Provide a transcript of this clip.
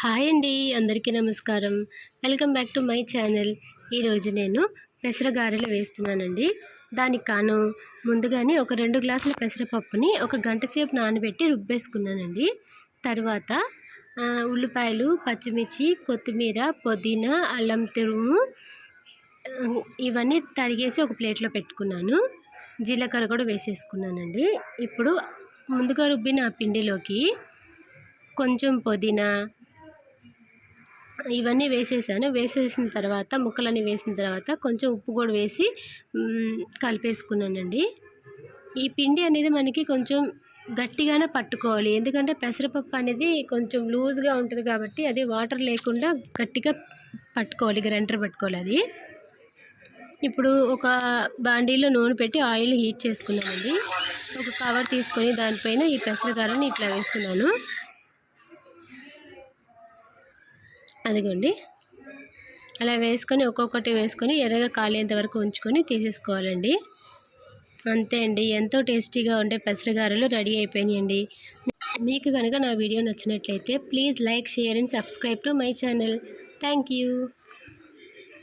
Hi అండి, అందరికీ నమస్కారం. Welcome back to my channel. ఈరోజు నేను పెసర గారెలు వేస్తున్నానండి. దానికి కాను ముందుగానే ఒక 2 గ్లాసుల పెసరపప్పుని ఒక గంట సేపు నానబెట్టి రుబ్బేసుకున్నానండి. తర్వాత ఉల్లిపాయలు, పచ్చిమిర్చి, కొత్తిమీర, పుదీనా, అల్లం తురుము ఇవన్నీ తరిగేసి ఒక ప్లేట్లో పెట్టుకున్నాను. జీలకర్ర కూడా వేసేసుకున్నానండి. ఇప్పుడు ముందుగా రుబ్బిన ఆ పిండిలోకి కొంచెం పుదీనా ఇవన్నీ వేసేసిన తర్వాత ముక్కలన్నీ వేసిన తర్వాత కొంచెం ఉప్పు కూడా వేసి కలిపేసుకున్నానండి. ఈ పిండి అనేది మనకి కొంచెం గట్టిగానే పట్టుకోవాలి, ఎందుకంటే పెసరపప్పు అనేది కొంచెం లూజ్గా ఉంటుంది కాబట్టి అది వాటర్ లేకుండా గట్టిగా పట్టుకోవాలి, గ్రైండర్ పట్టుకోవాలి అది. ఇప్పుడు ఒక బాండీలో నూనె పెట్టి ఆయిల్ హీట్ చేసుకున్నానండి. ఒక కవర్ తీసుకొని దానిపైన ఈ పెసరగారని ఇట్లా వేస్తున్నాను. అదిగోండి, అలా వేసుకొని ఒక్కొక్కటి వేసుకొని ఎర్రగా కాలేంత వరకు ఉంచుకొని తీసేసుకోవాలండి. అంతే అండి, ఎంతో టేస్టీగా ఉండే పెసరగారెలు రెడీ అయిపోయినాయండి. మీకు కనుక నా వీడియో నచ్చినట్లయితే please like, share and subscribe to my channel. Thank you.